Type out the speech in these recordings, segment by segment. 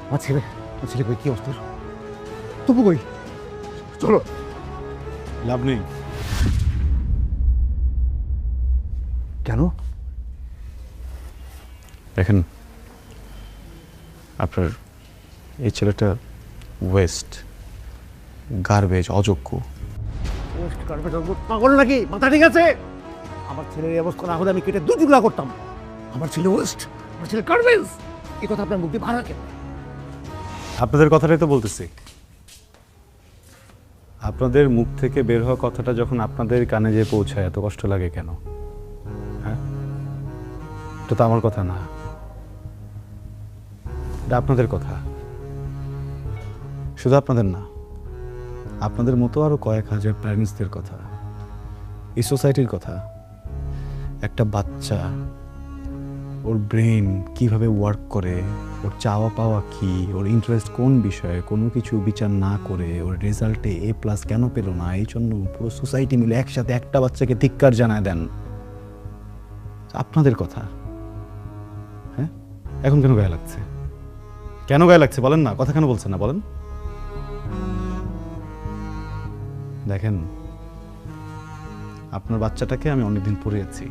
আমার ছেলে কই, কি অবস্থা? তবু কই? চলো। লাভ নেই। কেন? দেখেন, আপনার এই ছেলেটা ওয়েস্ট, গার্বেজ, অযোগ্য। পাগল নাকি? মাথা ঠিক আছে? আমার ছেলের এই অবস্থা না হলে আমি কেটে 2 টুকরা করতাম। আমার ছেলে ওয়েস্ট, আমার ছেলে গার্বেজ, এই কথা আপনার মুখ দিয়ে ভাড়া কেন? আপনাদের কথাটাই তো বলতেছি। আপনাদের মুখ থেকে বের হওয়া কথাটা যখন আপনাদের কানে যেয়ে পৌঁছায় এত কষ্ট লাগে কেন? হ্যাঁ, এটা তো আমার কথা না, এটা আপনাদের কথা। শুধু আপনাদের না, আপনাদের মতো আরো কয়েক হাজার প্যারেন্টসদের কথা, এই সোসাইটির কথা। একটা বাচ্চা, ওর ব্রেন কিভাবে ওয়ার্ক করে, ওর চাওয়া পাওয়া কি, ওর ইন্টারেস্ট কোন বিষয়ে, কোনো কিছু বিচার না করে ওর রেজাল্টে A+ কেন পেল না, এই জন্য পুরো সোসাইটি মিলে একসাথে একটা বাচ্চাকে ধিক্কার জানায় দেন। আপনাদের কথা। হ্যাঁ, এখন কেন গায়ে লাগছে? কেন গায়ে লাগছে বলেন না, কথা কেন বলছেন না বলেন? দেখেন, আপনার বাচ্চাটাকে আমি অনেকদিন পড়িয়েছি,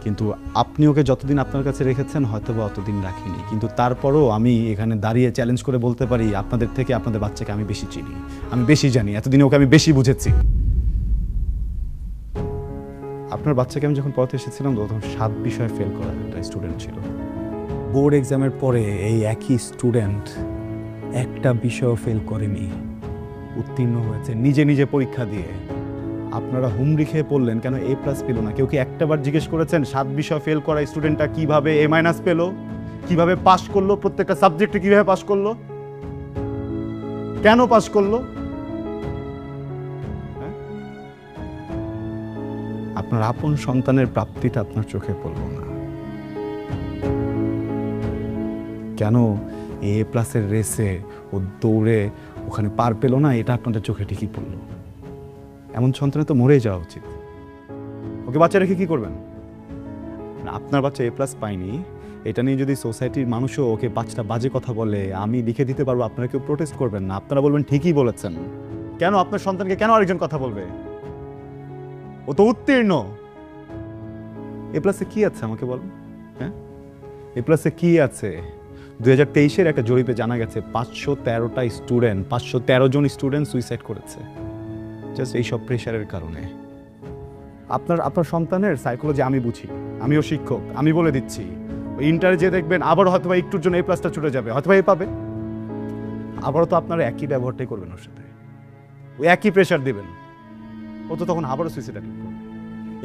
কিন্তু আপনি ওকে যতদিন আপনার কাছে রেখেছেন হয়তো বা অতদিন রাখিনি, কিন্তু তারপরও আমি এখানে দাঁড়িয়ে চ্যালেঞ্জ করে বলতে পারি আপনাদের থেকে আপনাদের বাচ্চাকে আমি বেশি চিনি, আমি বেশি জানি, এতদিনে ওকে আমি বেশি বুঝেছি। আপনার বাচ্চাকে আমি যখন পড়াতে এসেছিলাম তখন 7 বিষয়ে ফেল করা একটা স্টুডেন্ট ছিল। বোর্ড এক্সামের পরে এই একই স্টুডেন্ট একটা বিষয়ও ফেল করেনি, উত্তীর্ণ হয়েছে নিজে নিজে পরীক্ষা দিয়ে। আপনারা হুমড়ি খেয়ে পড়লেন কেন A+ পেল না? কেউ কি একটাবার জিজ্ঞেস করেছেন 7 বিষয় ফেল করা স্টুডেন্টটা কিভাবে A- পেল, কিভাবে পাস করলো, প্রত্যেকটা সাবজেক্টে কিভাবে পাস করলো, কেন পাস করলো? হ্যাঁ? আপনার আপন সন্তানের প্রাপ্তিটা আপনার চোখে পড়ল না কেন? A+ এর রেসে ও দৌড়ে ওখানে পার পেল না, এটা আপনাদের চোখে ঠিকই পড়লো। এমন সন্তানে তো মরেই যাওয়া উচিত। ওকে বাচ্চা রেখে কি করবেন? আপনার বাচ্চা A+ পায়নি, এটা নিয়ে যদি সোসাইটির মানুষও ওকে 5টা বাজে কথা বলে, আমি লিখে দিতে পারবো, আপনারা কেউ প্রোটেস্ট করবেন না, আপনারা বলবেন ঠিকই বলেছেন। কেন আপনার সন্তানকে কেন আরেকজন কথা বলবে? ও তো উত্তীর্ণ। A+ কি আছে আমাকে বলুন? হ্যাঁ, A+ কি আছে? 2023-এর একটা জরিপে জানা গেছে 513টা স্টুডেন্ট, 513 জন স্টুডেন্ট সুইসাইড করেছে জাস্ট এইসব প্রেশারের কারণে। আপনার সন্তানের সাইকোলজি আমি বুঝি, আমিও শিক্ষক, আমি বলে দিচ্ছি, ওই ইন্টারে যে দেখবেন আবার হয়তো বা একটুর জন্য A+টা ছুটে যাবে, হয়তো বা এ পাবে, আবারও তো আপনারা একই ব্যবহারটাই করবেন ওর সাথে, ওই একই প্রেশার দিবেন, ও তো তখন আবারও সুইসাইড করবে।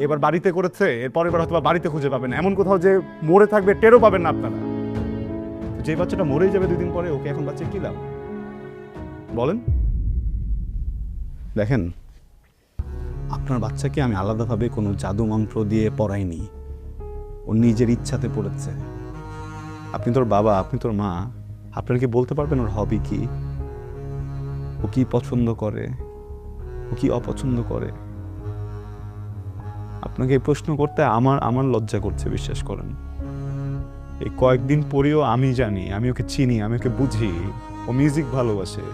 এবার বাড়িতে করেছে, এরপরের বার হয়তো বা বাড়িতে খুঁজে পাবেন, এমন কোথাও যে মরে থাকবে টেরও পাবেন না আপনারা। যে বাচ্চাটা মরেই যাবে 2 দিন পরে, ওকে এখন বাচ্চা কি লাভ বলেন? দেখেন, আপনার বাচ্চাকে আমি আলাদাভাবে কোনো জাদু মন্ত্র দিয়ে পড়াইনি, ও নিজের ইচ্ছাতে পড়েছে। আপনি তোর বাবা, আপনি তোর মা, আপনারা কি বলতে পারবেন ওর হবি কি, ও কি পছন্দ করে, ও কি অপছন্দ করে? আপনাকে এই প্রশ্ন করতে আমার লজ্জা করছে, বিশ্বাস করেন। এই কয়েকদিন পরেও আমি জানি, আমি ওকে চিনি, আমি ওকে বুঝি, ও মিউজিক ভালোবাসে।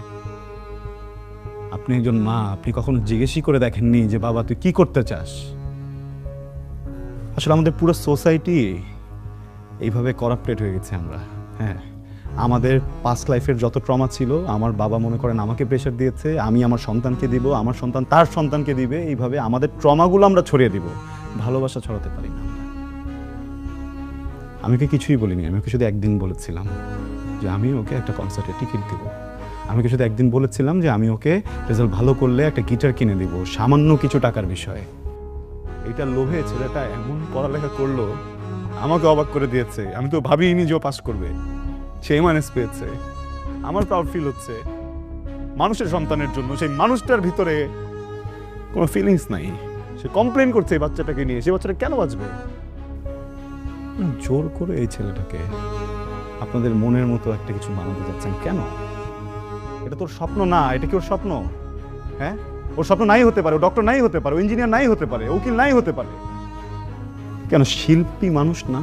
আপনি একজন মা, আপনি কখনো জিজ্ঞেসই করে দেখেননি যে বাবা তুই কি করতে চাস? আসলে আমাদের পুরো সোসাইটি এইভাবে করাপ্টেড হয়ে গেছে আমরা। হ্যাঁ, আমাদের পাস্ট লাইফের যত ট্রমা ছিল, আমার বাবা মনে করেন আমাকে প্রেশার দিয়েছে, আমি আমার সন্তানকে দিব, আমার সন্তান তার সন্তানকে দিবে, এইভাবে আমাদের ট্রমাগুলো আমরা ছড়িয়ে দিব, ভালোবাসা ছড়াতে পারি না। আমি ওকে কিছুই বলিনি, আমি ওকে শুধু একদিন বলেছিলাম যে আমি ওকে একটা কনসার্টের টিকিট দিব, আমি ওকে শুধু একদিন বলেছিলাম যে আমি ওকে রেজাল্ট ভালো করলে একটা গিটার কিনে দিব, সামান্য কিছু টাকার বিষয়ে। এইটার লোভে ছেলেটা এমন পড়ালেখা করলো, আমাকে অবাক করে দিয়েছে। আমি তো ভাবিনি যে ও পাস করবে, সে A- পেয়েছে। আমার প্রাউড ফিল হচ্ছে মানুষের সন্তানের জন্য। সেই মানুষটার ভিতরে কোনো ফিলিংস নাই, সে কমপ্লেন করছে এই বাচ্চাটাকে নিয়ে। সে বাচ্চাটা কেন বাঁচবে? জোর করে এই ছেলেটাকে আপনাদের মনের মতো একটা কিছু বানাতে যাচ্ছেন কেন? এটা তোর স্বপ্ন না, এটা কি ওর স্বপ্ন? হ্যাঁ, ওর স্বপ্ন নাই হতে পারে, ও ডক্টর নাই হতে পারে, ও ইঞ্জিনিয়ার নাই হতে পারে, উকিল নাই হতে পারে, কেন শিল্পী মানুষ না?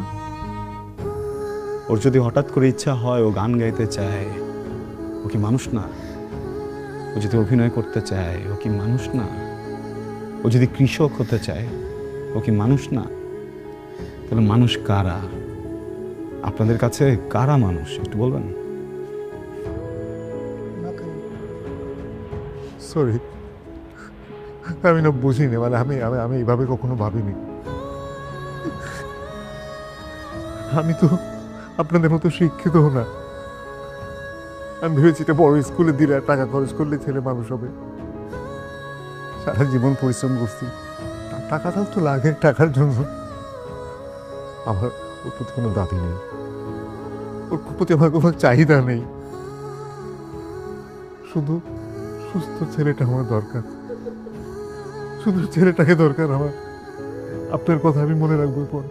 ওর যদি হঠাৎ করে ইচ্ছা হয় ও গান গাইতে চায়, ও কি মানুষ না? ও যদি অভিনয় করতে চায়, ও কি মানুষ না? ও যদি কৃষক হতে চায়, ও কি মানুষ না? তাহলে মানুষ কারা? আপনাদের কাছে কারা মানুষ একটু বলবেন? সরি, আমি না বুঝিনি, মানে আমি আমি আমি এইভাবে কখনো ভাবিনি। আমি তো আপনাদের মতো শিক্ষিত না। আমি ভেবেছি এটা বড় স্কুলে দিলে আর টাকা খরচ করলে ছেলে মানুষ হবে। সারা জীবন পরিশ্রম করছি, টাকাটাও তো লাগে টাকার জন্য। আমার ওর প্রতি কোনো দাবি নেই, ওর প্রতি আমার কোনো চাহিদা নেই। শুধু সুস্থ ছেলেটা আমার দরকার, শুধু ছেলেটাকে দরকার আমার। আপনার কথা আমি মনে রাখবো পরে।